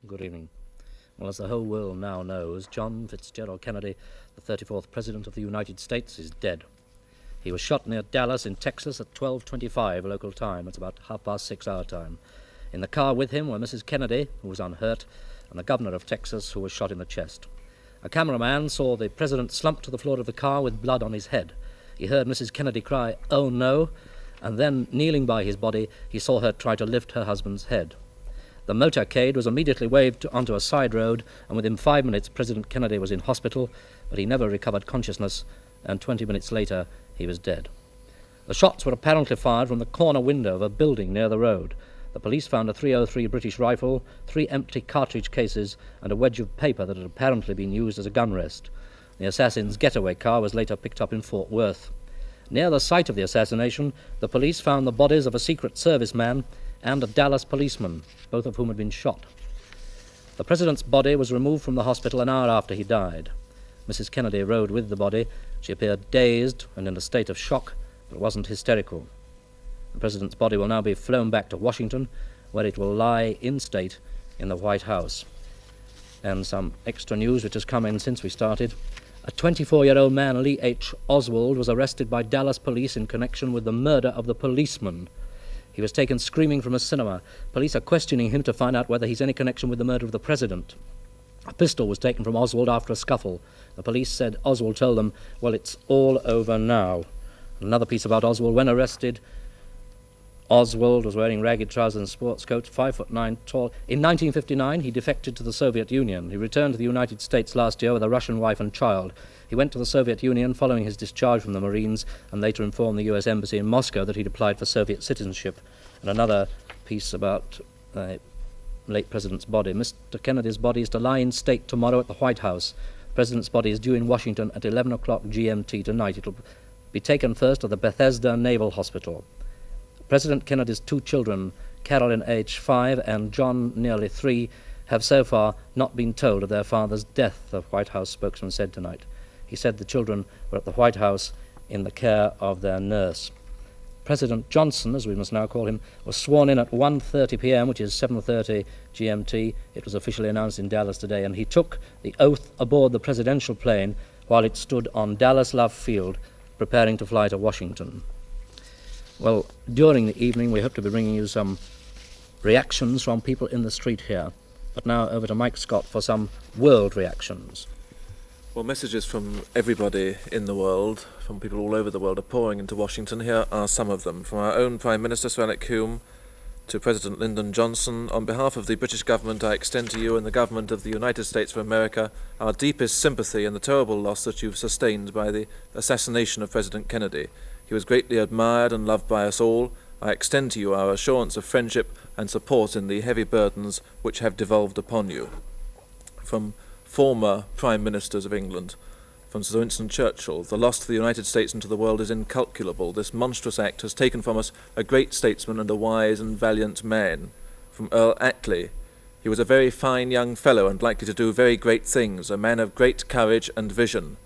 Good evening. Well, as the whole world now knows, John Fitzgerald Kennedy, the 34th President of the United States, is dead. He was shot near Dallas in Texas at 12:25 local time. It's about 6:30 our time. In the car with him were Mrs. Kennedy, who was unhurt, and the governor of Texas, who was shot in the chest. A cameraman saw the president slump to the floor of the car with blood on his head. He heard Mrs. Kennedy cry, "Oh no," and then, kneeling by his body, he saw her try to lift her husband's head. The motorcade was immediately waved onto a side road, and within 5 minutes President Kennedy was in hospital, but he never recovered consciousness, and 20 minutes later he was dead. The shots were apparently fired from the corner window of a building near the road. The police found a .303 British rifle, 3 empty cartridge cases, and a wedge of paper that had apparently been used as a gun rest. The assassin's getaway car was later picked up in Fort Worth. Near the site of the assassination, the police found the bodies of a Secret Service man and a Dallas policeman, both of whom had been shot. The president's body was removed from the hospital an hour after he died. Mrs. Kennedy rode with the body. She appeared dazed and in a state of shock, but wasn't hysterical. The president's body will now be flown back to Washington, where it will lie in state in the White House. And some extra news which has come in since we started. A 24-year-old man, Lee H. Oswald, was arrested by Dallas police in connection with the murder of the policeman. He was taken screaming from a cinema. Police are questioning him to find out whether he's any connection with the murder of the president. A pistol was taken from Oswald after a scuffle. The police said Oswald told them, "Well, it's all over now." Another piece about Oswald. When arrested, Oswald was wearing ragged trousers and sports coats, 5'9" tall. In 1959, he defected to the Soviet Union. He returned to the United States last year with a Russian wife and child. He went to the Soviet Union following his discharge from the Marines and later informed the U.S. Embassy in Moscow that he'd applied for Soviet citizenship. And another piece about the late President's body. Mr. Kennedy's body is to lie in state tomorrow at the White House. The President's body is due in Washington at 11 o'clock GMT tonight. It'll be taken first to the Bethesda Naval Hospital. President Kennedy's 2 children, Carolyn, age 5, and John, nearly 3, have so far not been told of their father's death, the White House spokesman said tonight. He said the children were at the White House in the care of their nurse. President Johnson, as we must now call him, was sworn in at 1:30 p.m., which is 7:30 GMT. It was officially announced in Dallas today, and he took the oath aboard the presidential plane while it stood on Dallas Love Field, preparing to fly to Washington. Well, during the evening we hope to be bringing you some reactions from people in the street here. But now over to Mike Scott for some world reactions. Well, messages from everybody in the world, from people all over the world, are pouring into Washington. Here are some of them. From our own Prime Minister, Sir Alec Hume, to President Lyndon Johnson. On behalf of the British government, I extend to you and the government of the United States of America our deepest sympathy in the terrible loss that you've sustained by the assassination of President Kennedy. He was greatly admired and loved by us all. I extend to you our assurance of friendship and support in the heavy burdens which have devolved upon you. From former Prime Ministers of England, from Sir Winston Churchill, the loss to the United States and to the world is incalculable. This monstrous act has taken from us a great statesman and a wise and valiant man. From Earl Attlee, he was a very fine young fellow and likely to do very great things, a man of great courage and vision.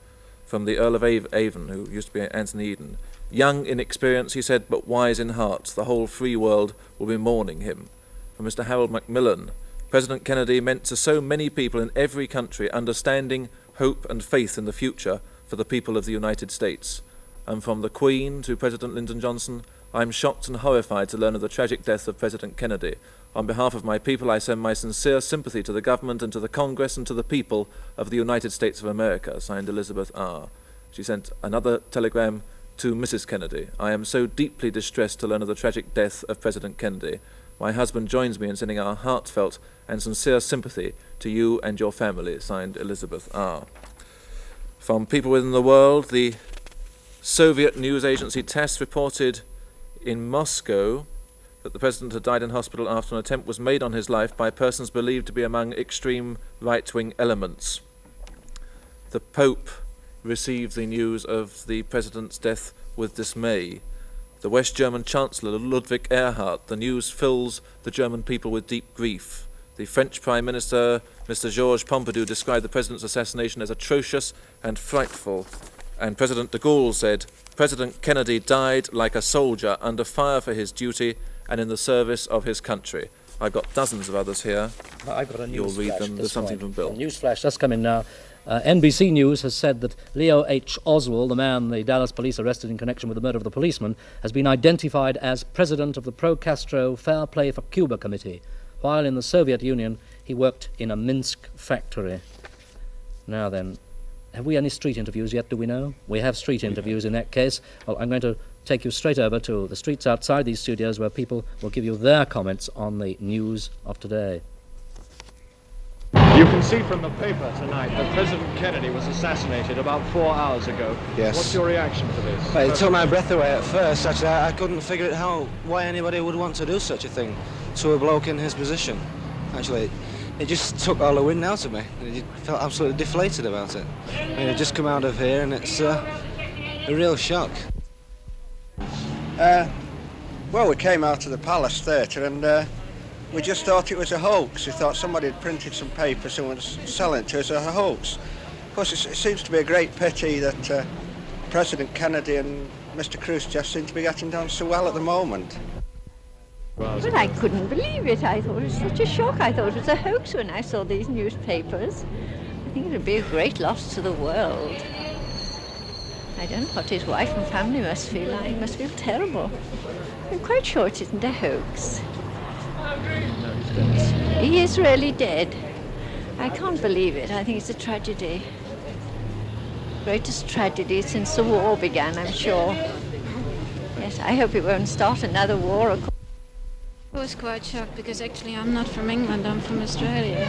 From the Earl of Avon, who used to be Anthony Eden, young in experience, he said, but wise in heart. The whole free world will be mourning him. From Mr. Harold Macmillan, President Kennedy meant to so many people in every country understanding, hope and faith in the future for the people of the United States. And from the Queen to President Lyndon Johnson, I am shocked and horrified to learn of the tragic death of President Kennedy. On behalf of my people, I send my sincere sympathy to the government and to the Congress and to the people of the United States of America. Signed, Elizabeth R. She sent another telegram to Mrs. Kennedy. I am so deeply distressed to learn of the tragic death of President Kennedy. My husband joins me in sending our heartfelt and sincere sympathy to you and your family. Signed, Elizabeth R. From people within the world, the Soviet news agency TASS reported in Moscow that the president had died in hospital after an attempt was made on his life by persons believed to be among extreme right-wing elements. The Pope received the news of the president's death with dismay. The West German Chancellor, Ludwig Erhard, the news fills the German people with deep grief. The French Prime Minister, Mr. Georges Pompidou, described the president's assassination as atrocious and frightful. And President de Gaulle said, President Kennedy died like a soldier under fire for his duty and in the service of his country. I've got dozens of others here. I've got a You'll read newsflash them. at There's this something point. from Bill. A newsflash just come in now. NBC News has said that Leo H. Oswald, the man the Dallas police arrested in connection with the murder of the policeman, has been identified as president of the pro-Castro Fair Play for Cuba Committee. While in the Soviet Union, he worked in a Minsk factory. Now then, have we any street interviews yet, do we know? We have street interviews in that case. Well, I'm going to take you straight over to the streets outside these studios where people will give you their comments on the news of today. You can see from the paper tonight that President Kennedy was assassinated about 4 hours ago. Yes. What's your reaction to this? Well, it took my breath away at first. Actually, I couldn't figure out why anybody would want to do such a thing to a bloke in his position. Actually, it just took all the wind out of me. I felt absolutely deflated about it. I mean, I'd just come out of here and it's a real shock. Well, we came out of the Palace Theatre and we just thought it was a hoax. We thought somebody had printed some papers and was selling it to us as a hoax. Of course, it seems to be a great pity that President Kennedy and Mr. Khrushchev seem to be getting on so well at the moment. But I couldn't believe it. I thought it was such a shock. I thought it was a hoax when I saw these newspapers. I think it would be a great loss to the world. I don't know what his wife and family must feel like. He must feel terrible. I'm quite sure it isn't a hoax. He is really dead. I can't believe it. I think it's a tragedy. Greatest tragedy since the war began, I'm sure. Yes, I hope it won't start another war. I was quite shocked because actually I'm not from England, I'm from Australia.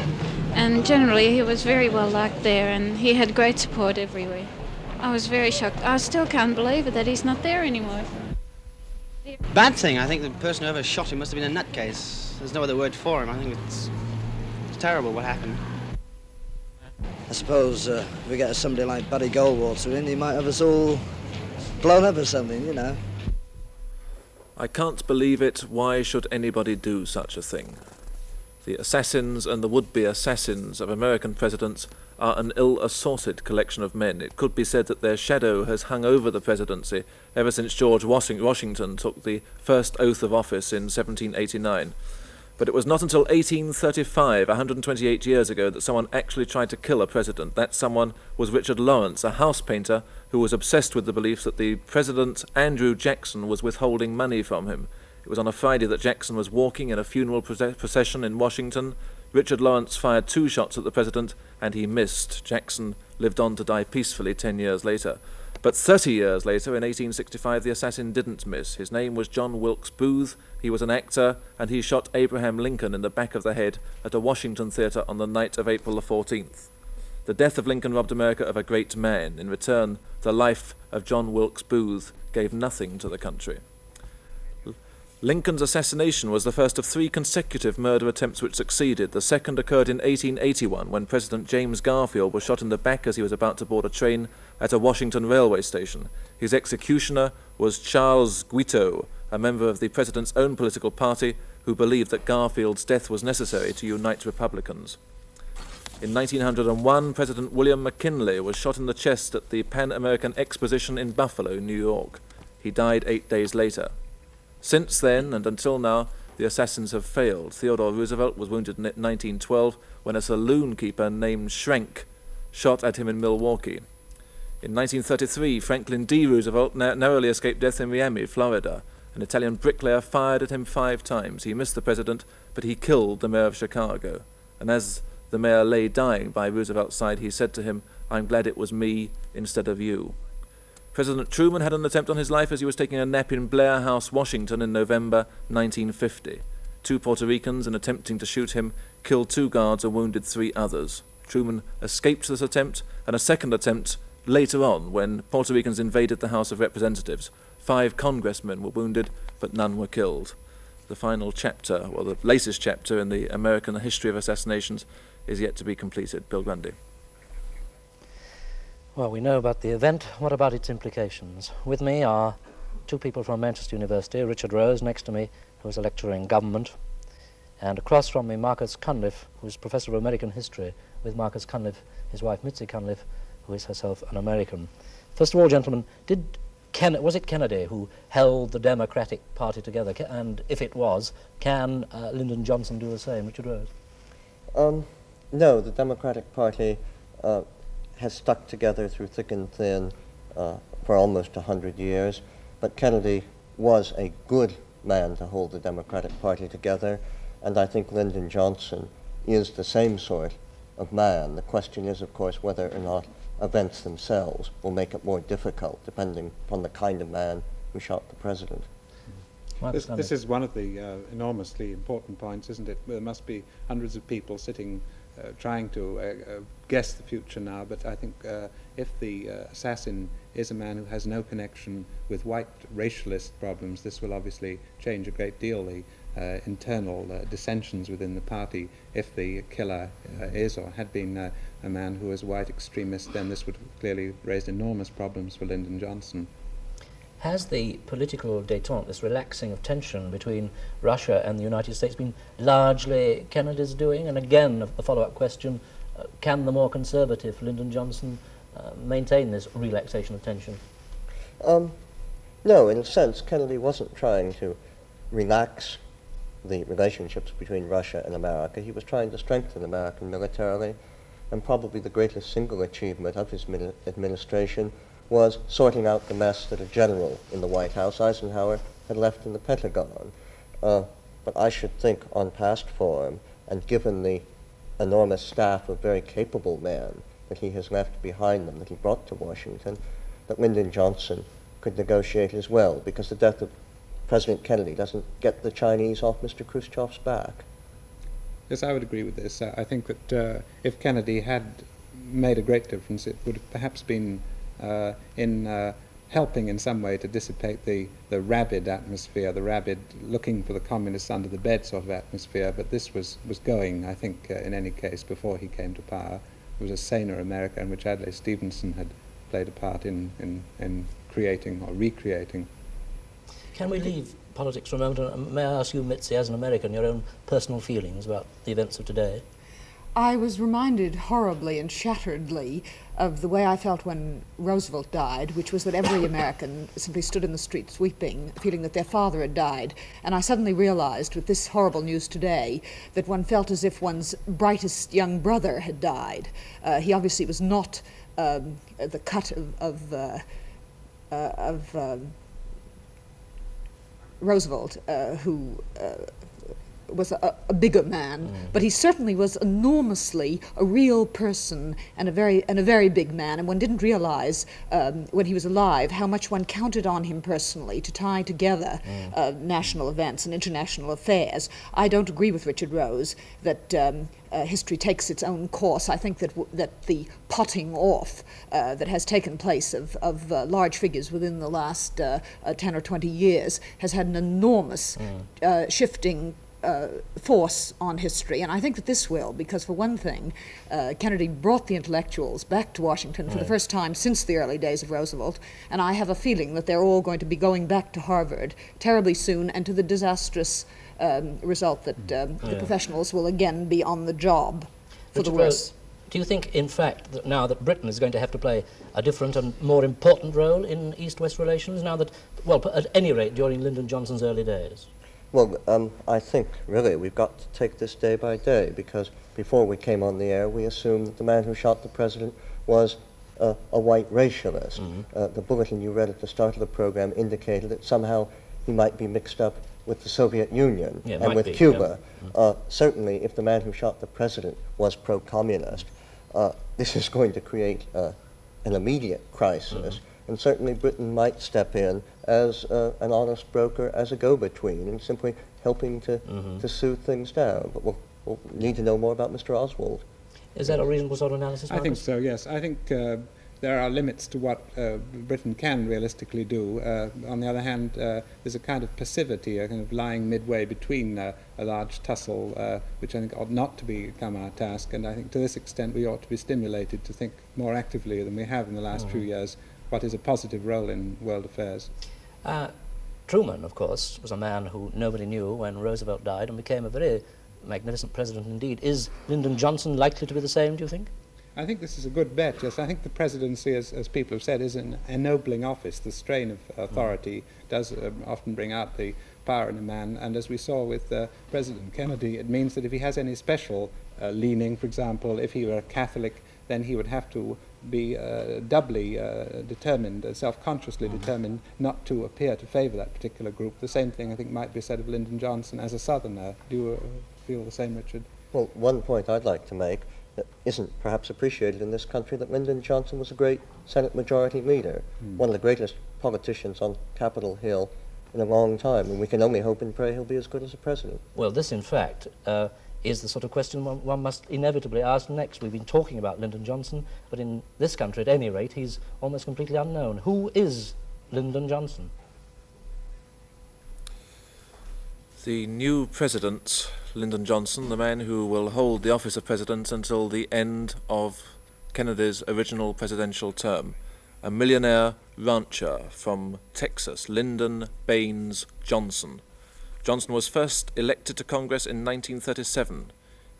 And generally he was very well liked there and he had great support everywhere. I was very shocked. I still can't believe it that he's not there anymore. Bad thing. I think the person who ever shot him must have been a nutcase. There's no other word for him. I think it's terrible what happened. I suppose if we get somebody like Barry Goldwater in, he might have us all blown up or something, you know. I can't believe it. Why should anybody do such a thing? The assassins and the would-be assassins of American presidents are an ill-assorted collection of men. It could be said that their shadow has hung over the presidency ever since George Washington took the first oath of office in 1789. But it was not until 1835, 128 years ago, that someone actually tried to kill a president. That someone was Richard Lawrence, a house painter who was obsessed with the belief that the President Andrew Jackson was withholding money from him. It was on a Friday that Jackson was walking in a funeral procession in Washington. Richard Lawrence fired 2 shots at the president, and he missed. Jackson lived on to die peacefully 10 years later. But 30 years later, in 1865, the assassin didn't miss. His name was John Wilkes Booth. He was an actor, and he shot Abraham Lincoln in the back of the head at a Washington theatre on the night of April the 14th. The death of Lincoln robbed America of a great man. In return, the life of John Wilkes Booth gave nothing to the country. Lincoln's assassination was the first of 3 consecutive murder attempts which succeeded. The second occurred in 1881 when President James Garfield was shot in the back as he was about to board a train at a Washington railway station. His executioner was Charles Guiteau, a member of the president's own political party who believed that Garfield's death was necessary to unite Republicans. In 1901, President William McKinley was shot in the chest at the Pan American Exposition in Buffalo, New York. He died 8 days later. Since then, and until now, the assassins have failed. Theodore Roosevelt was wounded in 1912 when a saloon keeper named Schrenk shot at him in Milwaukee. In 1933, Franklin D. Roosevelt narrowly escaped death in Miami, Florida. An Italian bricklayer fired at him 5 times. He missed the president, but he killed the mayor of Chicago. And as the mayor lay dying by Roosevelt's side, he said to him, "I'm glad it was me instead of you." President Truman had an attempt on his life as he was taking a nap in Blair House, Washington in November 1950. 2 Puerto Ricans, in attempting to shoot him, killed 2 guards and wounded 3 others. Truman escaped this attempt, and a second attempt later on when Puerto Ricans invaded the House of Representatives. 5 congressmen were wounded, but none were killed. The final chapter, or the latest chapter in the American history of assassinations, is yet to be completed. Bill Grundy. Well, we know about the event. What about its implications? With me are 2 people from Manchester University, Richard Rose, next to me, who is a lecturer in government, and across from me, Marcus Cunliffe, who is Professor of American History, with Marcus Cunliffe, his wife Mitzi Cunliffe, who is herself an American. First of all, gentlemen, did was it Kennedy who held the Democratic Party together? And if it was, can Lyndon Johnson do the same? Richard Rose? No, the Democratic Party has stuck together through thick and thin for almost 100 years, but Kennedy was a good man to hold the Democratic Party together, and I think Lyndon Johnson is the same sort of man. The question is, of course, whether or not events themselves will make it more difficult, depending upon the kind of man who shot the president. This is one of the enormously important points, isn't it? There must be hundreds of people sitting trying to guess the future now, but I think if the assassin is a man who has no connection with white racialist problems, this will obviously change a great deal the internal dissensions within the party. If the killer is or had been a man who was a white extremist, then this would clearly raise enormous problems for Lyndon Johnson. Has the political détente, this relaxing of tension between Russia and the United States, been largely Kennedy's doing? And again, the follow-up question, can the more conservative Lyndon Johnson maintain this relaxation of tension? No, in a sense, Kennedy wasn't trying to relax the relationships between Russia and America. He was trying to strengthen America militarily, and probably the greatest single achievement of his administration was sorting out the mess that a general in the White House, Eisenhower, had left in the Pentagon. But I should think on past form, and given the enormous staff of very capable men that he has left behind him, that he brought to Washington, that Lyndon Johnson could negotiate as well, because the death of President Kennedy doesn't get the Chinese off Mr. Khrushchev's back. Yes, I would agree with this. I think that if Kennedy had made a great difference, it would have perhaps been in helping in some way to dissipate the rabid atmosphere, the rabid looking for the communists under the bed sort of atmosphere, but this was going, I think, in any case, before he came to power. It was a saner America in which Adlai Stevenson had played a part in creating or recreating. Can we leave politics for a moment? And may I ask you, Mitzi, as an American, your own personal feelings about the events of today? I was reminded horribly and shatteredly of the way I felt when Roosevelt died, which was that every American simply stood in the streets weeping, feeling that their father had died. And I suddenly realized with this horrible news today that one felt as if one's brightest young brother had died. He obviously was not the cut of Roosevelt, who was a bigger man, but he certainly was enormously a real person and a very big man. And one didn't realize when he was alive how much one counted on him personally to tie together national events and international affairs. I don't agree with Richard Rose that history takes its own course. I think that the potting off that has taken place of large figures within the last 10 or 20 years has had an enormous shifting force on history, and I think that this will, because for one thing, Kennedy brought the intellectuals back to Washington for the first time since the early days of Roosevelt, and I have a feeling that they're all going to be going back to Harvard terribly soon, and to the disastrous result that the professionals will again be on the job for the worse. Do you think, in fact, that now that Britain is going to have to play a different and more important role in East-West relations, now that, well, at any rate, during Lyndon Johnson's early days? Well, I think, really, we've got to take this day by day, because before we came on the air, we assumed that the man who shot the president was a white racialist. The bulletin you read at the start of the program indicated that somehow he might be mixed up with the Soviet Union and with Cuba. Certainly, if the man who shot the president was pro-communist, this is going to create an immediate crisis. And certainly Britain might step in as an honest broker, as a go-between, and simply helping to soothe things down. But we'll need to know more about Mr. Oswald. Is that a reasonable sort of analysis, Marcus? I think so, yes. I think there are limits to what Britain can realistically do. On the other hand, there's a kind of passivity, a kind of lying midway between a large tussle, which I think ought not to become our task. And I think to this extent we ought to be stimulated to think more actively than we have in the last few years what is a positive role in world affairs. Truman, of course, was a man who nobody knew when Roosevelt died and became a very magnificent president indeed. Is Lyndon Johnson likely to be the same, do you think? I think this is a good bet, yes. I think the presidency, as people have said, is an ennobling office. The strain of authority does often bring out the power in a man, and as we saw with President Kennedy, it means that if he has any special leaning, for example, if he were a Catholic, then he would have to be doubly determined, self-consciously determined not to appear to favour that particular group. The same thing, I think, might be said of Lyndon Johnson as a Southerner. Do you feel the same, Richard? Well, one point I'd like to make that isn't perhaps appreciated in this country, that Lyndon Johnson was a great Senate Majority Leader, one of the greatest politicians on Capitol Hill in a long time, and we can only hope and pray he'll be as good as a president. Well, this, in fact, is the sort of question one must inevitably ask next. We've been talking about Lyndon Johnson, but in this country, at any rate, he's almost completely unknown. Who is Lyndon Johnson? The new president, Lyndon Johnson, the man who will hold the office of president until the end of Kennedy's original presidential term, a millionaire rancher from Texas, Lyndon Baines Johnson. Johnson was first elected to Congress in 1937.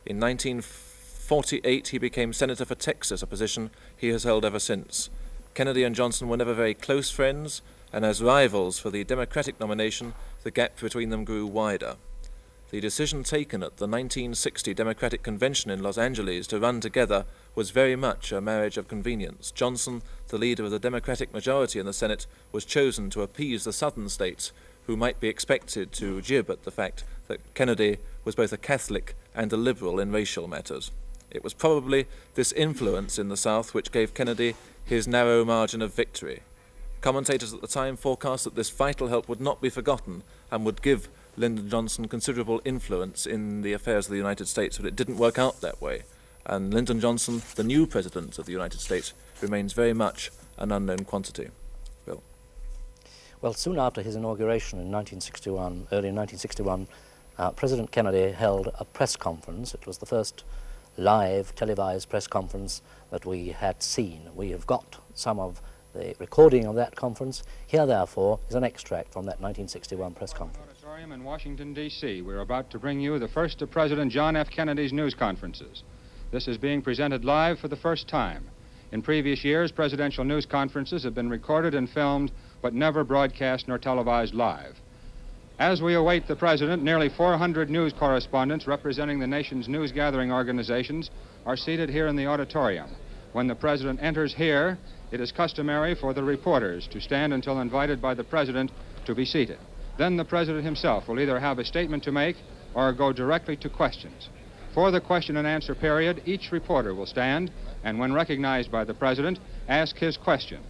In 1948, he became senator for Texas, a position he has held ever since. Kennedy and Johnson were never very close friends, and as rivals for the Democratic nomination, the gap between them grew wider. The decision taken at the 1960 Democratic Convention in Los Angeles to run together was very much a marriage of convenience. Johnson, the leader of the Democratic majority in the Senate, was chosen to appease the southern states, who might be expected to jib at the fact that Kennedy was both a Catholic and a liberal in racial matters. It was probably this influence in the South which gave Kennedy his narrow margin of victory. Commentators at the time forecast that this vital help would not be forgotten and would give Lyndon Johnson considerable influence in the affairs of the United States, but it didn't work out that way. And Lyndon Johnson, the new president of the United States, remains very much an unknown quantity. Bill? Well, soon after his inauguration in 1961, early in 1961, President Kennedy held a press conference. It was the first live televised press conference that we had seen. We have got some of the recording of that conference. Here, therefore, is an extract from that 1961 press conference. Auditorium in Washington, D.C. We're about to bring you the first of President John F. Kennedy's news conferences. This is being presented live for the first time. In previous years, presidential news conferences have been recorded and filmed, but never broadcast nor televised live. As we await the president, nearly 400 news correspondents representing the nation's news-gathering organizations are seated here in the auditorium. When the president enters here, it is customary for the reporters to stand until invited by the president to be seated. Then the president himself will either have a statement to make or go directly to questions. For the question and answer period, each reporter will stand and, when recognized by the president, ask his question.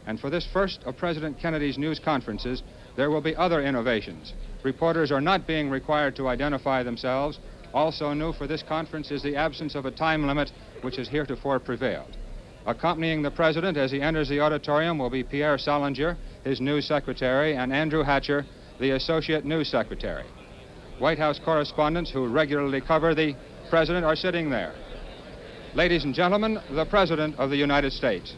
And for this first of President Kennedy's news conferences, there will be other innovations. Reporters are not being required to identify themselves. Also new for this conference is the absence of a time limit, which has heretofore prevailed. Accompanying the president as he enters the auditorium will be Pierre Salinger, his news secretary, and Andrew Hatcher, the associate news secretary. White House correspondents who regularly cover the president are sitting there. Ladies and gentlemen, the President of the United States.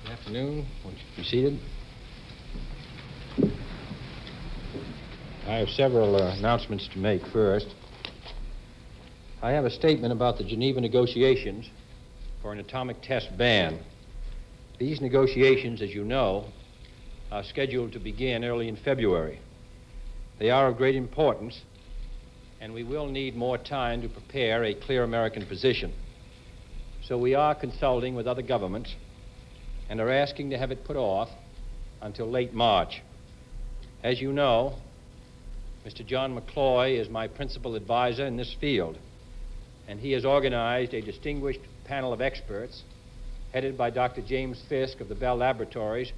Good afternoon. Won't you be seated? I have several announcements to make first. I have a statement about the Geneva negotiations for an atomic test ban. These negotiations, as you know, are scheduled to begin early in February. They are of great importance, and we will need more time to prepare a clear American position. So we are consulting with other governments and are asking to have it put off until late March. As you know, Mr. John McCloy is my principal advisor in this field, and he has organized a distinguished panel of experts headed by Dr. James Fisk of the Bell Laboratories,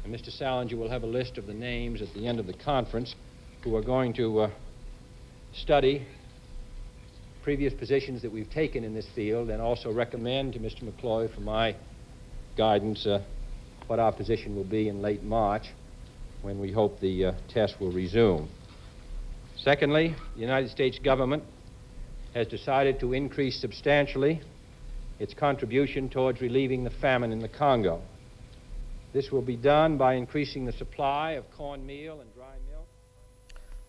and Mr. Salinger will have a list of the names at the end of the conference who are going to study previous positions that we've taken in this field and also recommend to Mr. McCloy for my guidance what our position will be in late March when we hope the test will resume. Secondly, the United States government has decided to increase substantially its contribution towards relieving the famine in the Congo. This will be done by increasing the supply of cornmeal and dry milk.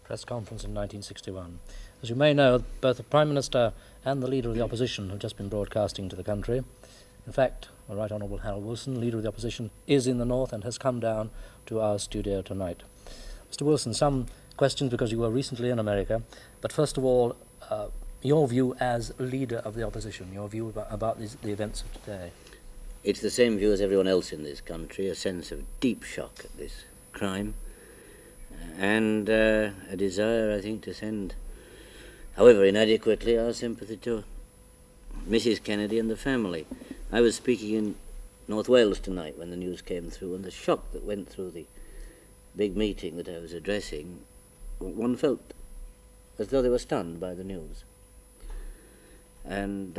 Press conference in 1961. As you may know, both the Prime Minister and the Leader of the Opposition have just been broadcasting to the country. In fact, the Right Honourable Harold Wilson, Leader of the Opposition, is in the north and has come down to our studio tonight. Mr. Wilson, some questions because you were recently in America, but first of all, your view as Leader of the Opposition, your view about the events of today. It's the same view as everyone else in this country, a sense of deep shock at this crime, and a desire, I think, to send, however inadequately, our sympathy to Mrs. Kennedy and the family. I was speaking in North Wales tonight when the news came through, and the shock that went through the big meeting that I was addressing, one felt as though they were stunned by the news. And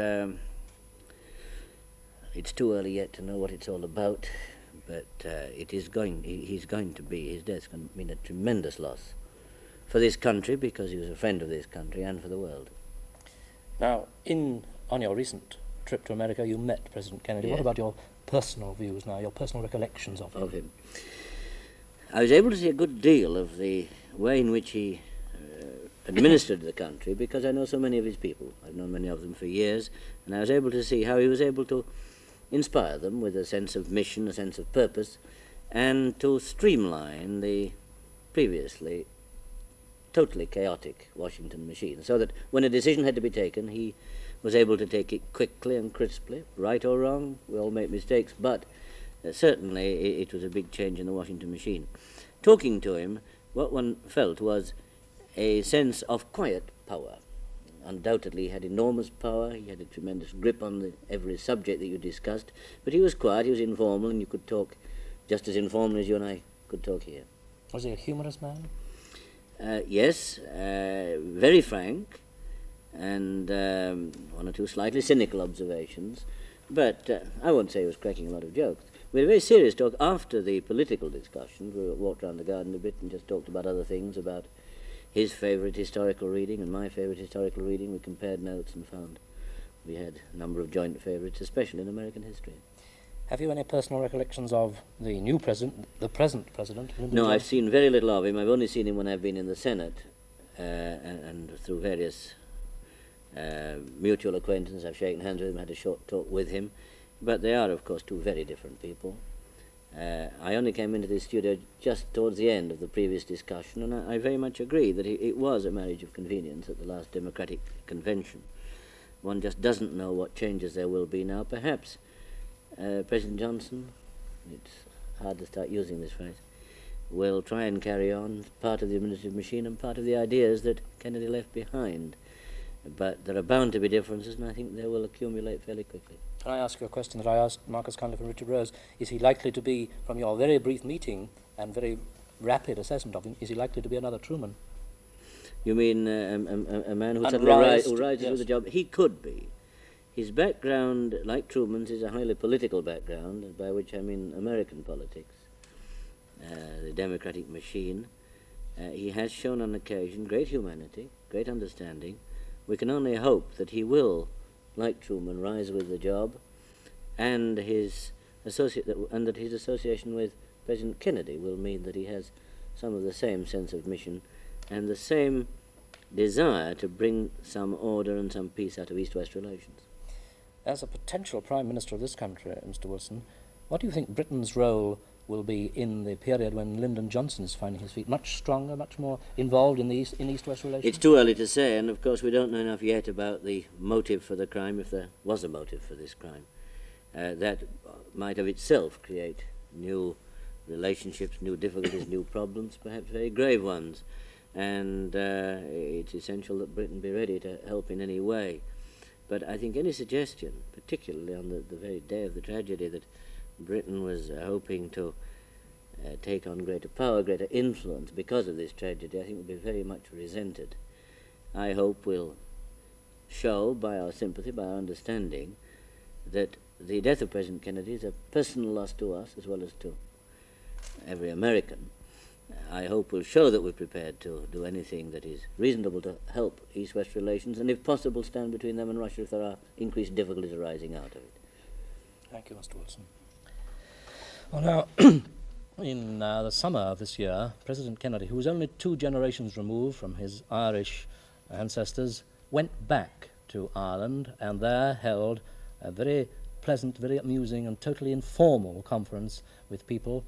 it's too early yet to know what it's all about, but he's going to be, his death's going to mean a tremendous loss for this country, because he was a friend of this country, and for the world. Now, on your recent trip to America, you met President Kennedy. Yes. What about your personal views now, your personal recollections of him? I was able to see a good deal of the way in which he administered the country, because I know so many of his people. I've known many of them for years, and I was able to see how he was able to inspire them with a sense of mission, a sense of purpose, and to streamline the previously totally chaotic Washington machine, so that when a decision had to be taken, he was able to take it quickly and crisply. Right or wrong, we all make mistakes, but certainly it was a big change in the Washington machine. Talking to him, what one felt was a sense of quiet power. Undoubtedly he had enormous power, he had a tremendous grip on every subject that you discussed, but he was quiet, he was informal, and you could talk just as informally as you and I could talk here. Was he a humorous man? Yes, very frank, and one or two slightly cynical observations, but I won't say he was cracking a lot of jokes. We had a very serious talk after the political discussions. We walked around the garden a bit and just talked about other things, about his favourite historical reading and my favourite historical reading. We compared notes and found we had a number of joint favourites, especially in American history. Have you any personal recollections of the new president, the present president? Lyndon No, Johnson? I've seen very little of him. I've only seen him when I've been in the Senate and through various mutual acquaintances. I've shaken hands with him, had a short talk with him. But they are, of course, two very different people. I only came into this studio just towards the end of the previous discussion, and I very much agree that it was a marriage of convenience at the last Democratic convention. One just doesn't know what changes there will be now. Perhaps President Johnson, it's hard to start using this phrase, will try and carry on part of the administrative machine and part of the ideas that Kennedy left behind. But there are bound to be differences, and I think they will accumulate fairly quickly. Can I ask you a question that I asked Marcus Cunliffe and Richard Rose? Is he likely to be, from your very brief meeting and very rapid assessment of him, is he likely to be another Truman? You mean a man who And suddenly rises yes. with a job? He could be. His background, like Truman's, is a highly political background, by which I mean American politics, the democratic machine. He has shown on occasion great humanity, great understanding. We can only hope that he will, like Truman, rise with the job, and that his association with President Kennedy will mean that he has some of the same sense of mission and the same desire to bring some order and some peace out of East-West relations. As a potential Prime Minister of this country, Mr. Wilson, what do you think Britain's role will be in the period when Lyndon Johnson is finding his feet? Much stronger, much more involved in East-West relations? It's too early to say, and of course we don't know enough yet about the motive for the crime, if there was a motive for this crime. That might of itself create new relationships, new difficulties, new problems, perhaps very grave ones. And it's essential that Britain be ready to help in any way. But I think any suggestion, particularly on the very day of the tragedy, that Britain was hoping to take on greater power, greater influence because of this tragedy, I think will be very much resented. I hope we'll show by our sympathy, by our understanding, that the death of President Kennedy is a personal loss to us as well as to every American. I hope we'll show that we're prepared to do anything that is reasonable to help East-West relations, and if possible stand between them and Russia if there are increased difficulties arising out of it. Thank you, Mr. Wilson. Well, now, in the summer of this year, President Kennedy, who was only 2 generations removed from his Irish ancestors, went back to Ireland and there held a very pleasant, very amusing and totally informal conference with people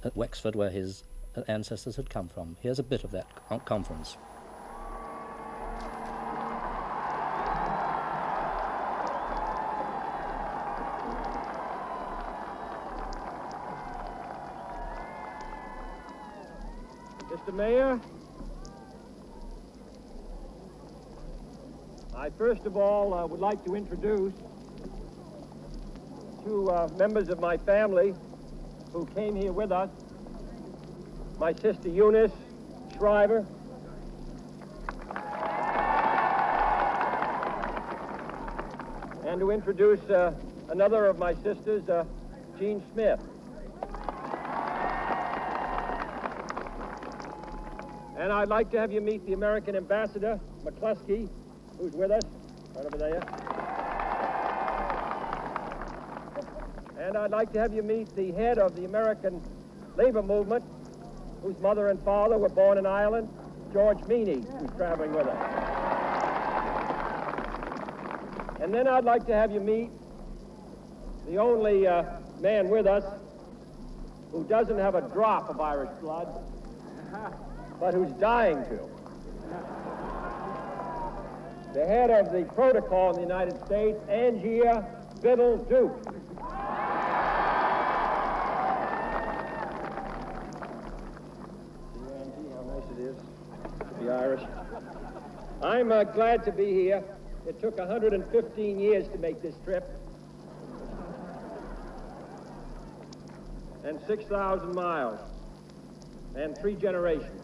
at Wexford where his ancestors had come from. Here's a bit of that conference. Mr. Mayor, I first of all would like to introduce two members of my family who came here with us. My sister Eunice Shriver and to introduce another of my sisters, Jean Smith. And I'd like to have you meet the American ambassador, McCluskey, who's with us, right over there. And I'd like to have you meet the head of the American labor movement, whose mother and father were born in Ireland, George Meany, who's traveling with us. And then I'd like to have you meet the only man with us who doesn't have a drop of Irish blood, but who's dying to. The head of the protocol in the United States, Angier Biddle Duke. See, Angie, how nice it is to be Irish. I'm glad to be here. It took 115 years to make this trip. And 6,000 miles. And 3 generations.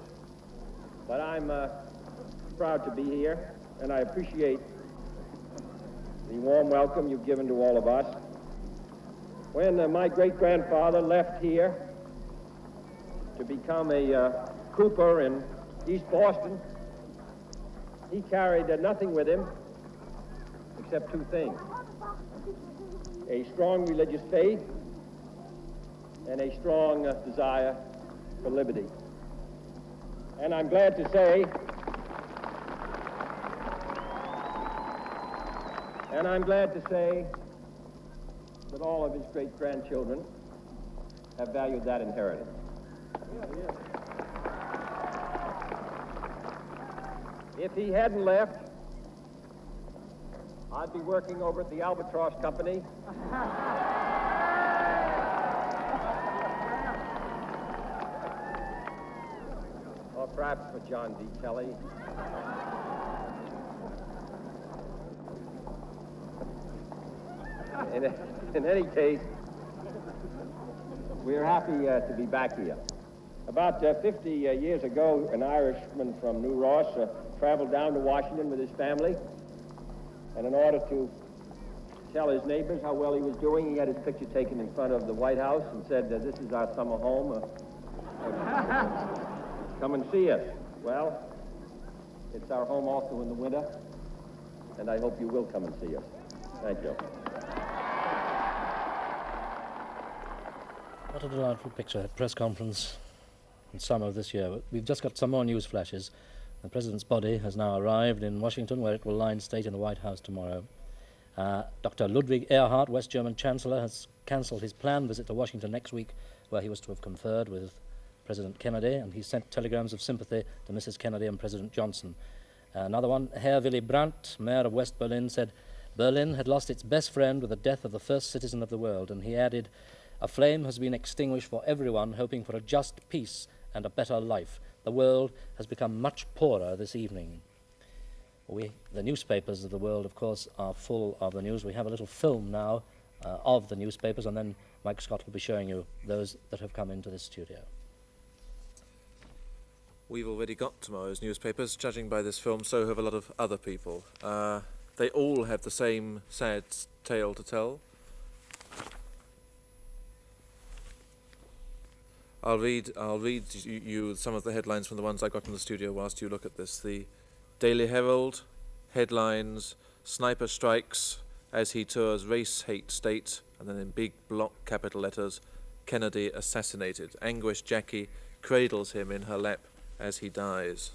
But I'm proud to be here, and I appreciate the warm welcome you've given to all of us. When my great-grandfather left here to become a cooper in East Boston, he carried nothing with him except 2 things: a strong religious faith and a strong desire for liberty. And I'm glad to say, that all of his great-grandchildren have valued that inheritance. If he hadn't left, I'd be working over at the Albatross Company. Or perhaps for John D. Kelly. In any case, we're happy to be back here. About 50 years ago, an Irishman from New Ross traveled down to Washington with his family, and in order to tell his neighbors how well he was doing, he had his picture taken in front of the White House and said, "This is our summer home. Come and see us." Well, it's our home also in the winter, and I hope you will come and see us. Thank you. What a delightful picture at press conference in summer of this year. We've just got some more news flashes. The President's body has now arrived in Washington, where it will lie in state in the White House tomorrow. Dr. Ludwig Erhard, West German Chancellor, has cancelled his planned visit to Washington next week, where he was to have conferred with President Kennedy, and he sent telegrams of sympathy to Mrs. Kennedy and President Johnson. Another one, Herr Willy Brandt, mayor of West Berlin, said Berlin had lost its best friend with the death of the first citizen of the world, and he added, "A flame has been extinguished for everyone hoping for a just peace and a better life. The world has become much poorer this evening." The newspapers of the world, of course, are full of the news. We have a little film now of the newspapers, and then Mike Scott will be showing you those that have come into this studio. We've already got tomorrow's newspapers. Judging by this film, so have a lot of other people. They all have the same sad tale to tell. I'll read you some of the headlines from the ones I got in the studio whilst you look at this. The Daily Herald, headlines, "Sniper strikes as he tours race hate state," and then in big block capital letters, "Kennedy assassinated. Anguished Jackie cradles him in her lap as he dies."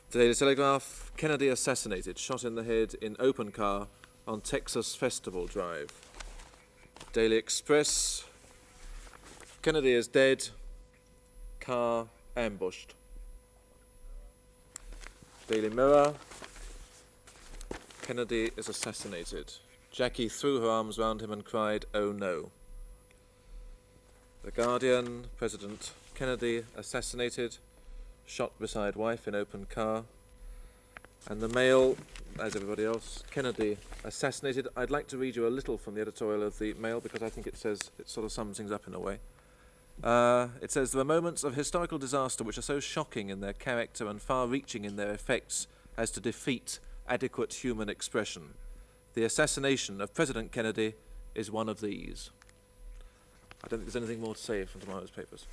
Daily Telegraph, Kennedy assassinated, shot in the head in open car on Texas Festival Drive. Daily Express, Kennedy is dead, car ambushed. Daily Mirror, Kennedy is assassinated. Jackie threw her arms round him and cried, "Oh no." The Guardian, President Kennedy assassinated, shot beside wife in open car. And the Mail, as everybody else, Kennedy assassinated. I'd like to read you a little from the editorial of the Mail because I think it sort of sums things up in a way. It says, "There are moments of historical disaster which are so shocking in their character and far-reaching in their effects as to defeat adequate human expression. The assassination of President Kennedy is one of these." I don't think there's anything more to say from tomorrow's papers.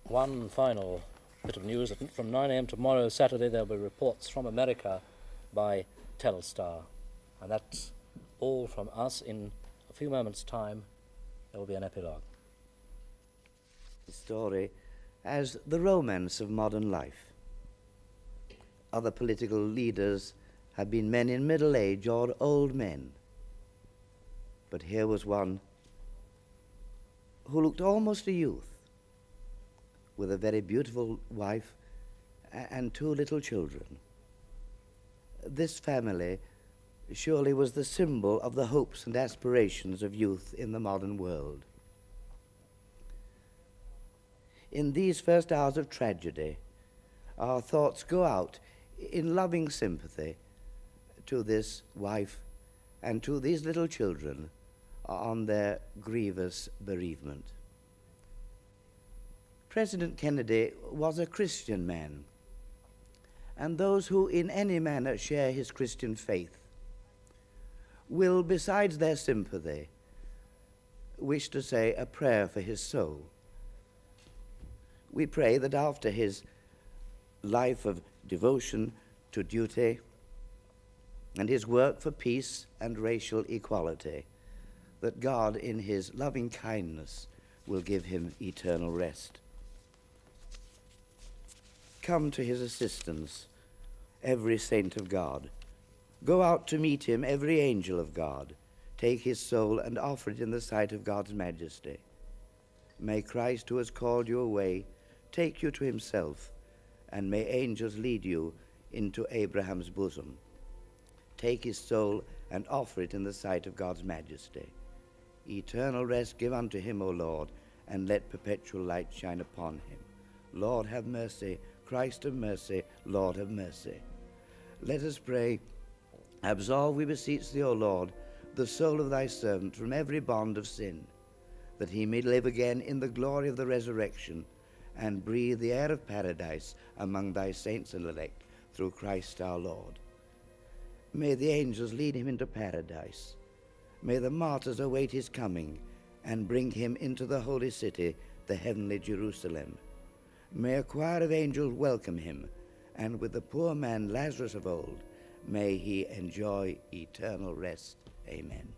One final bit of news. From 9 a.m. tomorrow, Saturday, there'll be reports from America by Telstar. And that's all from us. In a few moments' time, there will be an epilogue. The story as the romance of modern life. Other political leaders have been men in middle age or old men. But here was one who looked almost a youth, with a very beautiful wife and 2 little children. This family surely was the symbol of the hopes and aspirations of youth in the modern world. In these first hours of tragedy, our thoughts go out in loving sympathy to this wife and to these little children on their grievous bereavement. President Kennedy was a Christian man, and those who in any manner share his Christian faith will, besides their sympathy, wish to say a prayer for his soul. We pray that after his life of devotion to duty and his work for peace and racial equality, that God in his loving kindness will give him eternal rest. Come to his assistance, every saint of God. Go out to meet him, every angel of God. Take his soul and offer it in the sight of God's majesty. May Christ, who has called you away, take you to himself, and may angels lead you into Abraham's bosom. Take his soul and offer it in the sight of God's majesty. Eternal rest give unto him, O Lord, and let perpetual light shine upon him. Lord, have mercy. Christ of mercy, Lord, have mercy. Let us pray. Absolve, we beseech thee, O Lord, the soul of thy servant from every bond of sin, that he may live again in the glory of the resurrection, and breathe the air of paradise among thy saints and elect, through Christ our Lord. May the angels lead him into paradise. May the martyrs await his coming, and bring him into the holy city, the heavenly Jerusalem. May a choir of angels welcome him, and with the poor man Lazarus of old, may he enjoy eternal rest. Amen.